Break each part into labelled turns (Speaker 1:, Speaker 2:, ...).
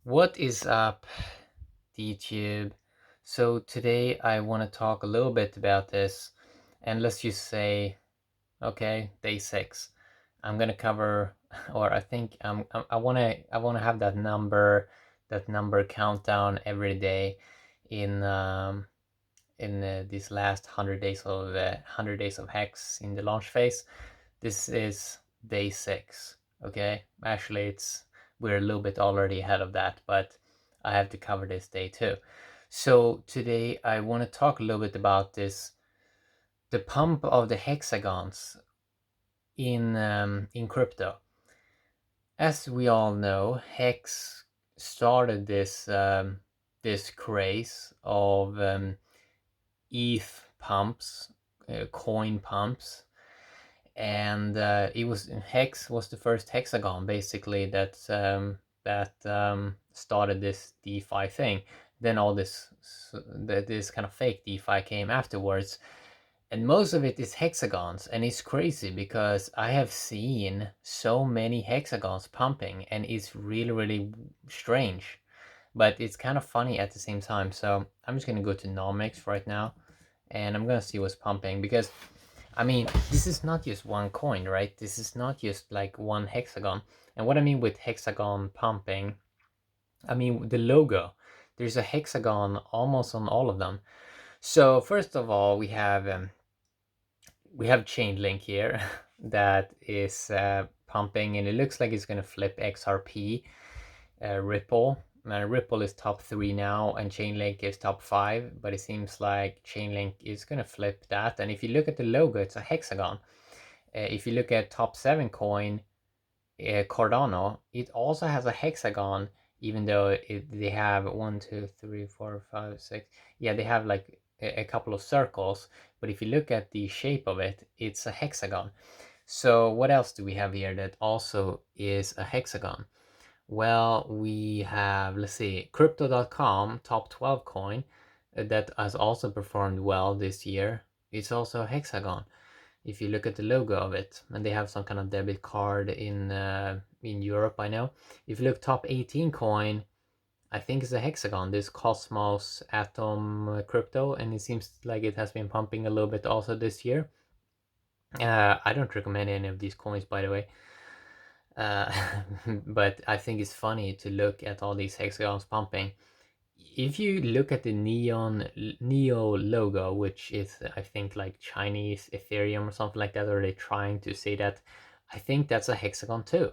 Speaker 1: What is up, DTube? So today I want to talk a little bit about this, and let's just say, okay, day 6. I'm gonna cover, or I think I wanna have that number countdown every day in these last 100 days of Hex in the launch phase. This is day 6. Okay, actually we're a little bit already ahead of that, but I have to cover this day too. So today I want to talk a little bit about the pump of the hexagons in crypto. As we all know, Hex started this craze of ETH pumps, coin pumps, and it was Hex was the first hexagon basically that started this DeFi thing. Then all this kind of fake DeFi came afterwards, and most of it is hexagons, and it's crazy because I have seen so many hexagons pumping, and it's really strange, but it's kind of funny at the same time. So I'm just gonna go to nomics right now, and I'm gonna see what's pumping because I mean, this is not just one coin, right? This is not just like one hexagon. And what I mean with hexagon pumping, I mean the logo. There's a hexagon almost on all of them. So first of all, we have Chainlink here that is pumping, and it looks like it's gonna flip XRP. Ripple. Ripple is top 3 now, and Chainlink is top 5, but it seems like Chainlink is gonna flip that. And if you look at the logo, it's a hexagon. If you look at top 7 coin, Cardano, it also has a hexagon, even though they have 1, 2, 3, 4, 5, 6. Yeah, they have like a couple of circles, but if you look at the shape of it, it's a hexagon. So what else do we have here that also is a hexagon? Well, we have, let's see, crypto.com, top 12 coin, that has also performed well this year. It's also a hexagon. If you look at the logo of it, and they have some kind of debit card in Europe, I know. If you look top 18 coin, I think it's a hexagon. This Cosmos Atom crypto, and it seems like it has been pumping a little bit also this year. I don't recommend any of these coins, by the way. But I think it's funny to look at all these hexagons pumping. If you look at the Neo logo, which is I think like Chinese Ethereum or something like that, or they're trying to say that, I think that's a hexagon too.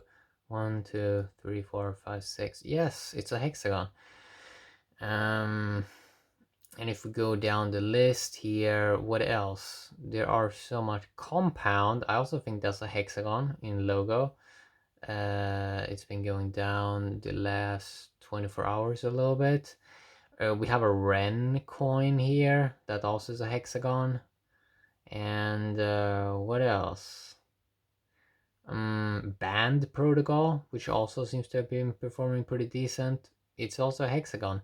Speaker 1: 1, 2, 3, 4, 5, 6. Yes, it's a hexagon. Um, and if we go down the list here, what else? There are so much. Compound, I also think that's a hexagon in logo. It's been going down the last 24 hours a little bit. We have a Ren coin here that also is a hexagon. And what else? Band Protocol, which also seems to have been performing pretty decent. It's also a hexagon.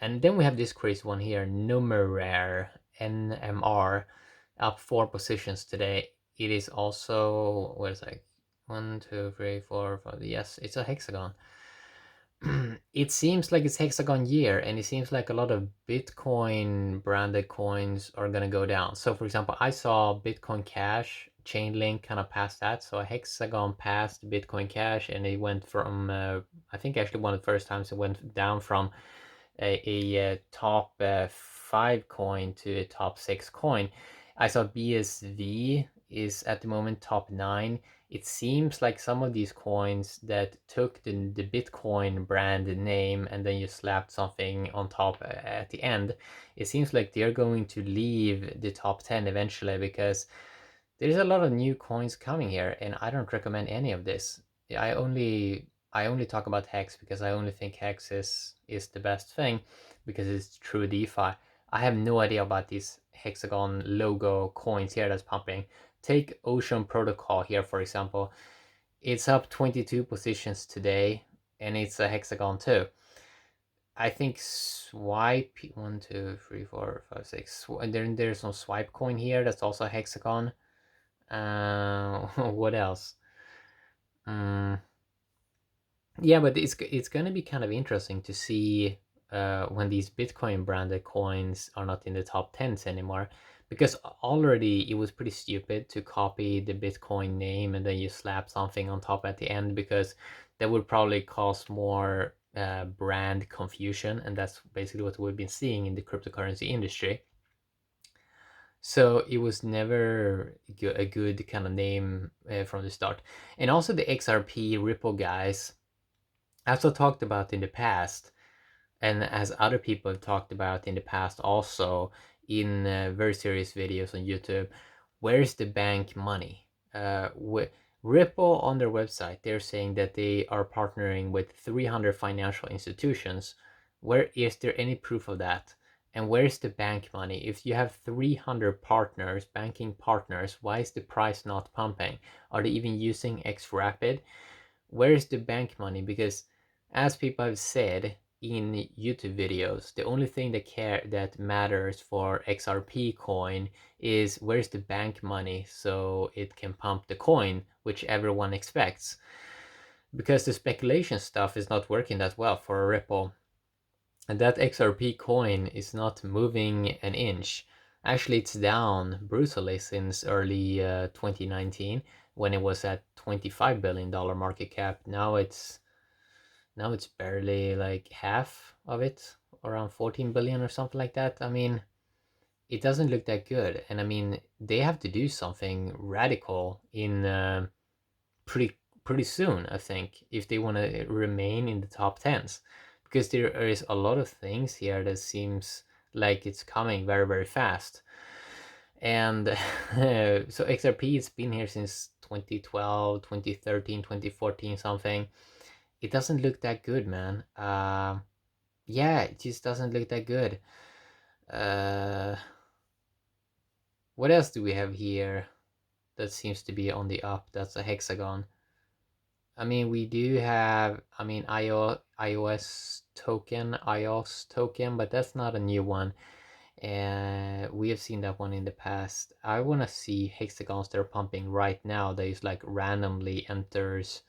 Speaker 1: And then we have this crazy one here, Numeraire, NMR, up 4 positions today. It is also, what is it? 1, 2, 3, 4, 5. Yes, it's a hexagon. It seems like it's hexagon year, and it seems like a lot of Bitcoin branded coins are gonna go down. So for example, I saw Bitcoin Cash, Chainlink kind of passed that. So a hexagon passed Bitcoin Cash, and it went from I think actually one of the first times it went down from a top 5 coin to a top 6 coin. I saw BSV is at the moment top 9. It seems like some of these coins that took the Bitcoin brand name and then you slapped something on top at the end, it seems like they're going to leave the top 10 eventually, because there's a lot of new coins coming here, and I don't recommend any of this. I only talk about Hex because I only think Hex is the best thing because it's true DeFi. I have no idea about these hexagon logo coins here that's pumping. Take Ocean Protocol here, for example. It's up 22 positions today, and it's a hexagon too. I think Swipe 1, 2, 3, 4, 5, 6. And then there's some Swipe coin here that's also a hexagon. What else? Mm, Yeah, but it's gonna be kind of interesting to see when these Bitcoin branded coins are not in the top tens anymore, because already it was pretty stupid to copy the Bitcoin name and then you slap something on top at the end, because that would probably cause more brand confusion, and that's basically what we've been seeing in the cryptocurrency industry. So it was never a good kind of name from the start. And also the XRP Ripple guys, as I talked about in the past, and as other people have talked about in the past also in very serious videos on YouTube, where's the bank money? Ripple on their website, they're saying that they are partnering with 300 financial institutions. Where is there any proof of that? And where's the bank money? If you have 300 partners, banking partners, why is the price not pumping? Are they even using X Rapid? Where's the bank money? Because as people have said in YouTube videos, the only thing that matters for XRP coin is where's the bank money, so it can pump the coin, which everyone expects. Because the speculation stuff is not working that well for a Ripple, and that XRP coin is not moving an inch. Actually, it's down brutally since early 2019, when it was at $25 billion market cap. Now it's barely like half of it, around 14 billion or something like that. I mean, it doesn't look that good, and I mean, they have to do something radical in pretty soon, I think, if they want to remain in the top tens, because there is a lot of things here that seems like it's coming very very fast. And so XRP has been here since 2012, 2013, 2014 something. It doesn't look that good, man. Yeah, it just doesn't look that good. Uh, what else do we have here that seems to be on the up? That's a hexagon. I mean, we do have, I mean, iOS token, but that's not a new one. And we have seen that one in the past. I want to see hexagons that are pumping right now that is like randomly enters,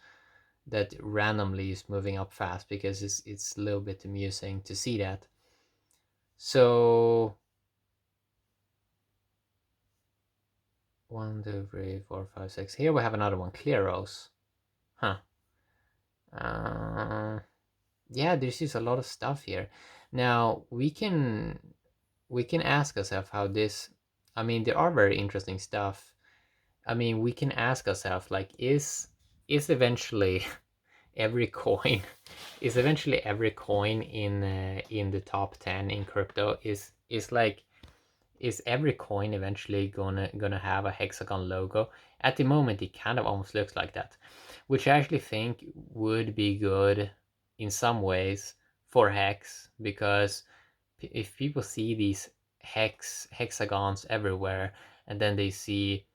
Speaker 1: that randomly is moving up fast, because it's a little bit amusing to see that. So 1, 2, 3, 4, 5, 6. Here we have another one, Clearos. Huh. Uh, yeah, there's just a lot of stuff here. Now we can ask ourselves how this. I mean, there are very interesting stuff. I mean, we can ask ourselves like, is eventually every coin is eventually every coin in the top 10 in crypto is like, is every coin eventually gonna have a hexagon logo? At the moment, it kind of almost looks like that, which I actually think would be good in some ways for hex, because if people see these hexagons everywhere, and then they see,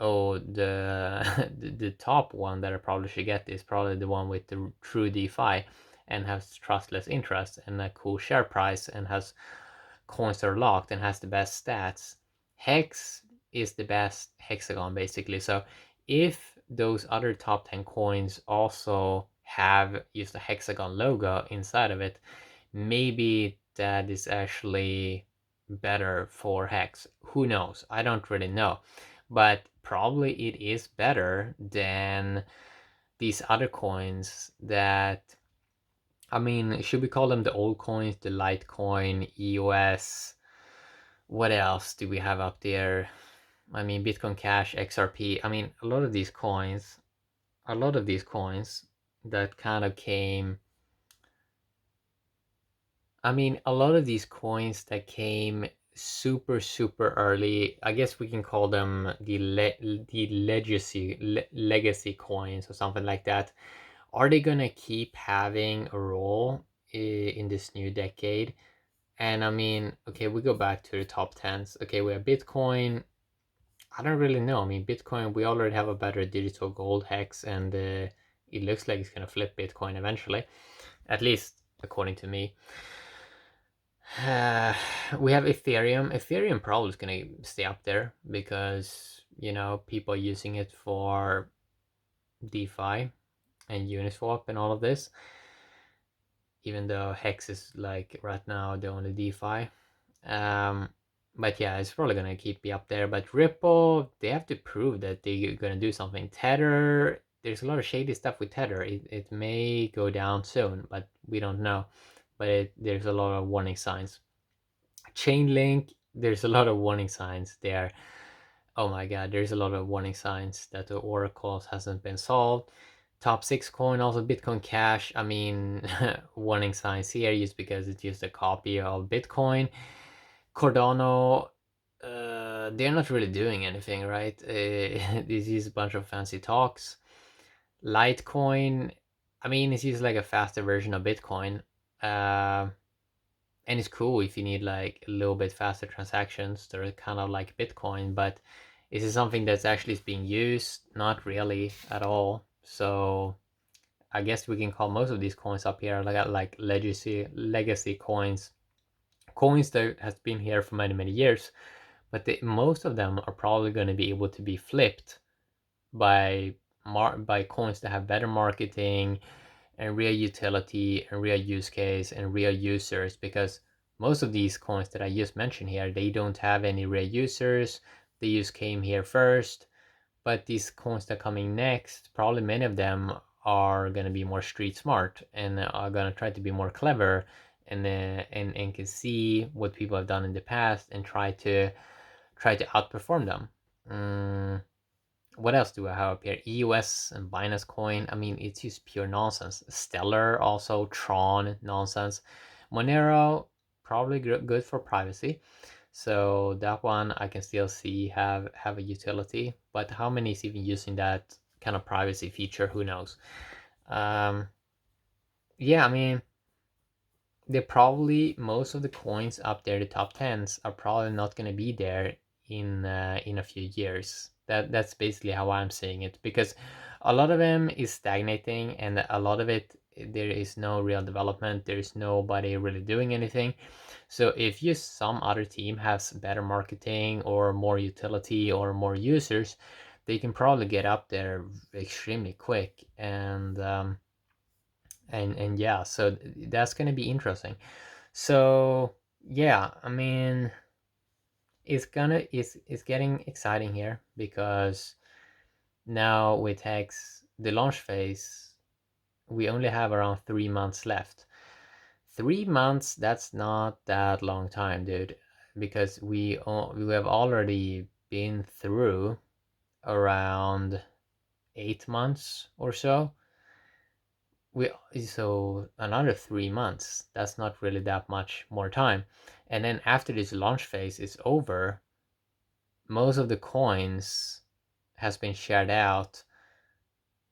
Speaker 1: oh, the top one that I probably should get is probably the one with the true DeFi and has trustless interest and a cool share price and has coins that are locked and has the best stats. Hex is the best hexagon basically. So if those other top 10 coins also have just a hexagon logo inside of it, maybe that is actually better for hex. Who knows? I don't really know. But probably it is better than these other coins that, I mean, should we call them the old coins, the Litecoin, EOS? What else do we have up there? I mean, Bitcoin Cash, XRP. I mean, a lot of these coins that kind of came. I mean, a lot of these coins that came super super early. I guess we can call them the legacy coins or something like that. Are they gonna keep having a role in this new decade? And I mean, okay, we go back to the top tens. Okay, we have Bitcoin. I don't really know. I mean, Bitcoin, we already have a better digital gold hex, and it looks like it's gonna flip Bitcoin eventually, at least according to me. We have Ethereum. Ethereum probably is gonna stay up there because, people are using it for DeFi. and Uniswap and all of this, even though Hex is like right now the only DeFi. But yeah, it's probably gonna keep me up there. But Ripple, they have to prove that they're gonna do something. Tether, there's a lot of shady stuff with Tether. It may go down soon, but we don't know. But there's a lot of warning signs. Chainlink, there's a lot of warning signs there. Oh my god, there's a lot of warning signs that the oracles hasn't been solved. Top 6 coin, also Bitcoin Cash. I mean, warning signs here just because it's just a copy of Bitcoin. Cardano, they're not really doing anything, right? This is a bunch of fancy talks. Litecoin, I mean, it's just like a faster version of Bitcoin. Uh, and it's cool if you need like a little bit faster transactions. They're kind of like Bitcoin, but is it something that's actually being used? Not really at all. So I guess we can call most of these coins up here like legacy coins, coins that has been here for many years. But most of them are probably going to be able to be flipped by by coins that have better marketing and real utility and real use case and real users, because most of these coins that I just mentioned here, they don't have any real users. They just came here first, but these coins that are coming next, probably many of them are going to be more street smart and are going to try to be more clever, and can see what people have done in the past and try to outperform them. What else do I have up here? EOS and Binance Coin. I mean, it's just pure nonsense. Stellar, also Tron, nonsense. Monero, probably good for privacy. So that one I can still see have a utility. But how many is even using that kind of privacy feature? Who knows? Um, yeah, I mean, they're probably most of the coins up there, the top tens, are probably not going to be there in a few years. That's basically how I'm seeing it, because a lot of them is stagnating, and a lot of it there is no real development. There is nobody really doing anything. So if you some other team has better marketing or more utility or more users, they can probably get up there extremely quick. And yeah, so that's going to be interesting. So yeah, I mean, it's getting exciting here, because now with Hex, the launch phase, we only have around 3 months left. 3 months, that's not that long time, dude, because we have already been through around 8 months or so. We So another 3 months, that's not really that much more time. And then after this launch phase is over, most of the coins has been shared out,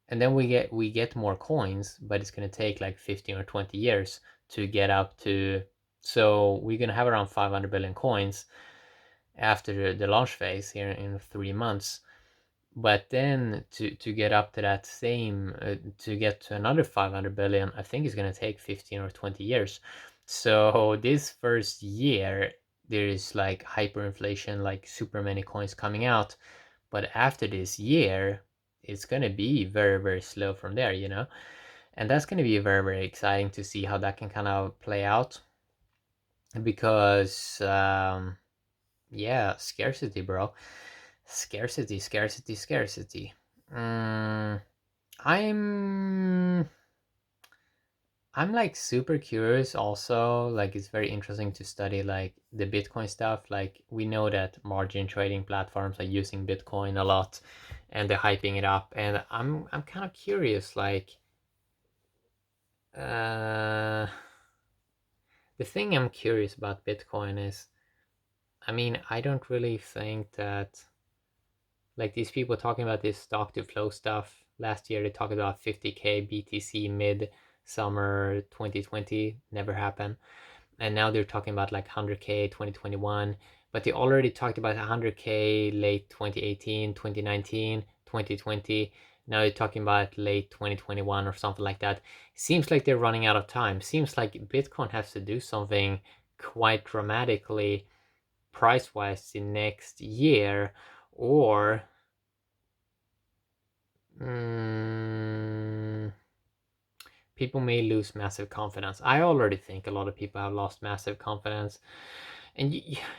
Speaker 1: and then we get more coins, but it's going to take like 15 or 20 years to get up to. So we're going to have around 500 billion coins after the launch phase here in 3 months. But then to get up to that same to get to another 500 billion, I think it's going to take 15 or 20 years. So this first year there is like hyperinflation, like super many coins coming out, but after this year it's going to be very slow from there. And that's going to be very exciting to see how that can kind of play out, because yeah, scarcity, bro. Scarcity. Mm, I'm I'm like super curious also. Like, it's very interesting to study like the Bitcoin stuff. Like, we know that margin trading platforms are using Bitcoin a lot and they're hyping it up. And I'm kind of curious, like uh the thing I'm curious about Bitcoin is, I mean, I don't really think that, like, these people talking about this stock to flow stuff. Last year they talked about 50k BTC mid summer 2020, never happened. And now they're talking about like 100k 2021, but they already talked about 100k late 2018, 2019, 2020. Now they're talking about late 2021 or something like that. Seems like they're running out of time. Seems like Bitcoin has to do something quite dramatically price wise in next year, or people may lose massive confidence. I already think a lot of people have lost massive confidence, and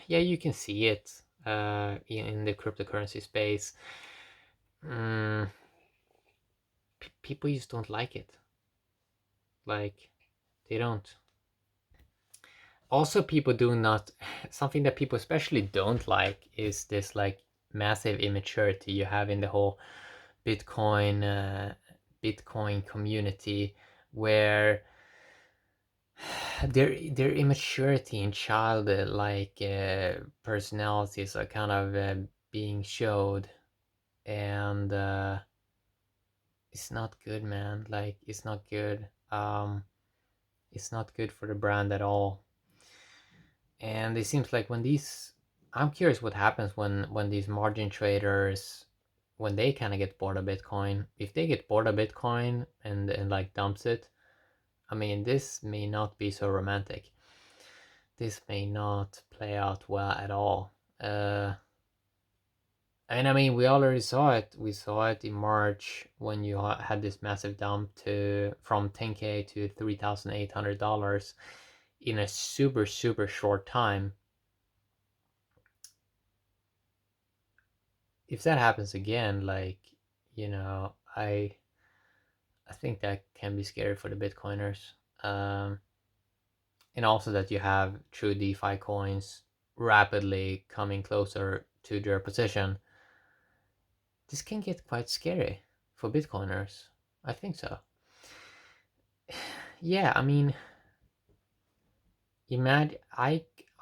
Speaker 1: yeah, you can see it in the cryptocurrency space. Mm, people just don't like it. Like, they don't. Also, people do not. Something that people especially don't like is this like massive immaturity you have in the whole Bitcoin Bitcoin community, where their immaturity and childlike personalities are kind of being showed, and it's not good, man. Like, it's not good. It's not good for the brand at all. And it seems like when these, I'm curious what happens when these margin traders, when they kind of get bored of Bitcoin. If they get bored of Bitcoin and like dumps it, I mean, this may not be so romantic. This may not play out well at all. And I mean, we already saw it. We saw it in March when you had this massive dump to from 10K to $3,800 in a super super short time. If that happens again, like, you know, I think that can be scary for the Bitcoiners. And also that you have true DeFi coins rapidly coming closer to their position. This can get quite scary for Bitcoiners. I think so. Yeah, I mean, imagine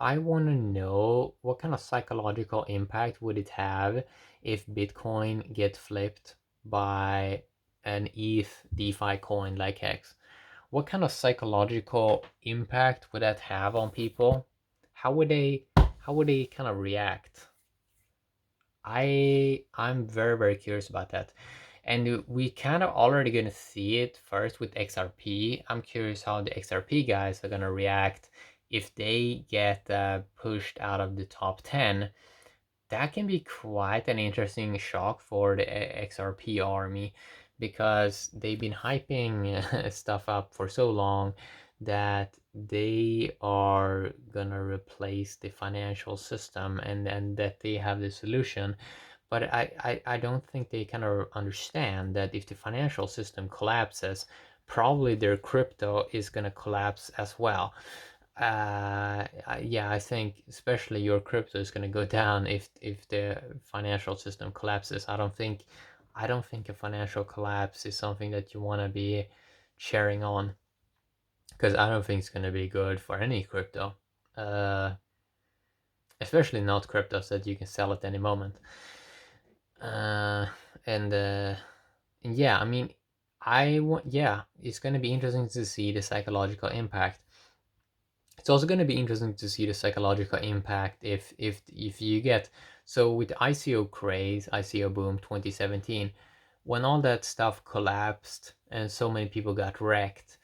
Speaker 1: I want to know what kind of psychological impact would it have if Bitcoin get flipped by an ETH DeFi coin like Hex. What kind of psychological impact would that have on people? How would they kind of react? I'm very very curious about that, and we kind of already gonna see it first with XRP. I'm curious how the XRP guys are gonna react if they get pushed out of the top 10. That can be quite an interesting shock for the XRP army, because they've been hyping stuff up for so long that they are gonna replace the financial system, and that they have the solution. But I don't think they kind of understand that if the financial system collapses, probably their crypto is gonna collapse as well. Yeah, I think especially your crypto is going to go down if the financial system collapses. I don't think a financial collapse is something that you want to be sharing on, because I don't think it's going to be good for any crypto, uh, especially not cryptos that you can sell at any moment. Uh, and yeah, I mean, yeah, it's going to be interesting to see the psychological impact. It's also going to be interesting to see the psychological impact if you get, so with the ICO craze, ICO boom 2017, when all that stuff collapsed and so many people got wrecked.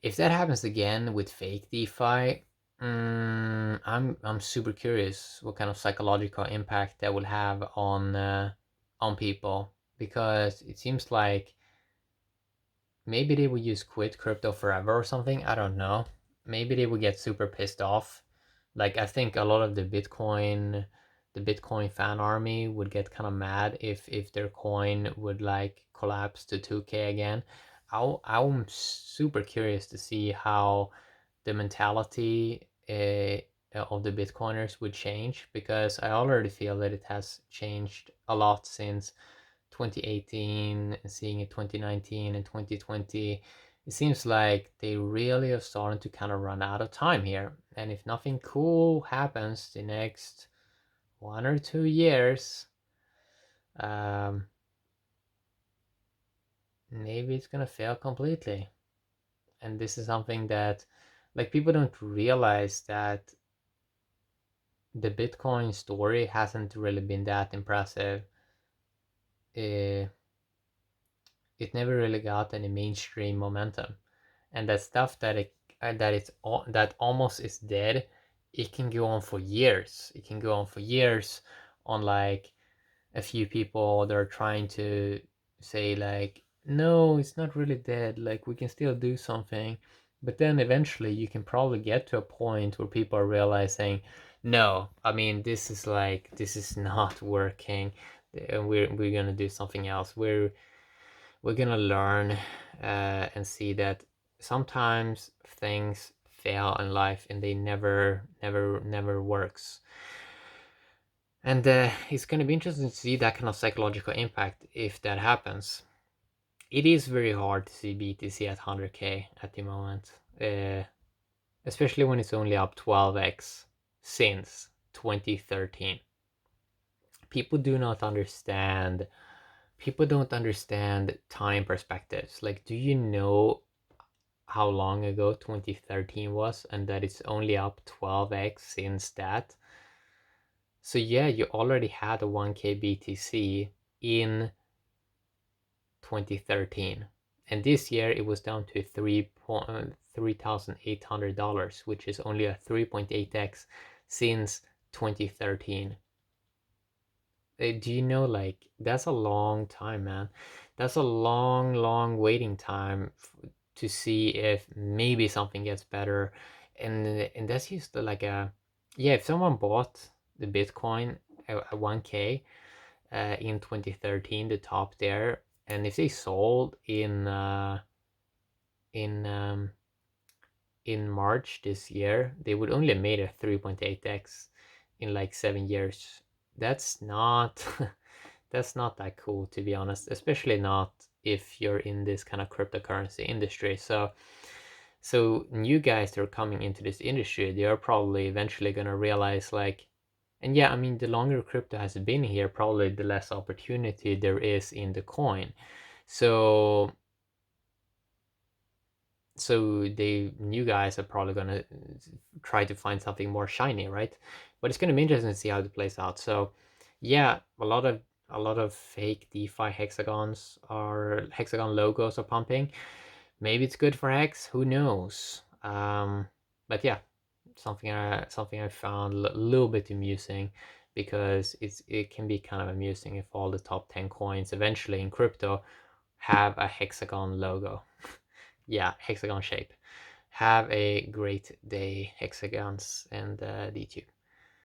Speaker 1: If that happens again with fake DeFi, I'm super curious what kind of psychological impact that will have on people, because it seems like maybe they would just quit crypto forever or something. I don't know. Maybe they would get super pissed off. Like, I think a lot of the Bitcoin fan army would get kind of mad if their coin would like collapse to 2K again. I'm super curious to see how the mentality of the Bitcoiners would change, because I already feel that it has changed a lot since 2018, seeing it 2019 and 2020. It seems like they really are starting to kind of run out of time here. And if nothing cool happens the next 1 or 2 years, um, maybe it's gonna fail completely. And this is something that, like, people don't realize that the Bitcoin story hasn't really been that impressive. Uh, it never really got any mainstream momentum, and that stuff that almost is dead, it can go on for years. It can go on for years on like a few people that are trying to say like no, it's not really dead. Like we can still do something, but then eventually you can probably get to a point where people are realizing, no, I mean this is like this is not working, and we're gonna do something else. We're gonna learn and see that sometimes things fail in life and they never works. And it's gonna be interesting to see that kind of psychological impact if that happens. It is very hard to see BTC at 100k at the moment, especially when it's only up 12x since 2013. People do not understand. People don't understand time perspectives. Like, do you know how long ago 2013 was, and that it's only up 12x since that? So yeah, you already had a 1k BTC in 2013, and this year it was down to $3,800, which is only a 3.8x since 2013. Do you know, like, that's a long time, man. That's a long waiting time to see if maybe something gets better. And that's just like a, yeah, if someone bought the Bitcoin at 1k in 2013, the top there, and if they sold in in March this year, they would only have made a 3.8x in like 7 years. That's not that's not that cool, to be honest, especially not if you're in this kind of cryptocurrency industry. So new guys that are coming into this industry, they are probably eventually gonna realize, like, and yeah, I mean, the longer crypto has been here, probably the less opportunity there is in the coin. So the new guys are probably gonna try to find something more shiny, right? But it's gonna be interesting to see how it plays out. So yeah, a lot of fake DeFi hexagon logos are pumping. Maybe it's good for Hex, who knows? But yeah, something I found a little bit amusing, because it can be kind of amusing if all the top 10 coins eventually in crypto have a hexagon logo. Yeah, hexagon shape. Have a great day, hexagons and D2.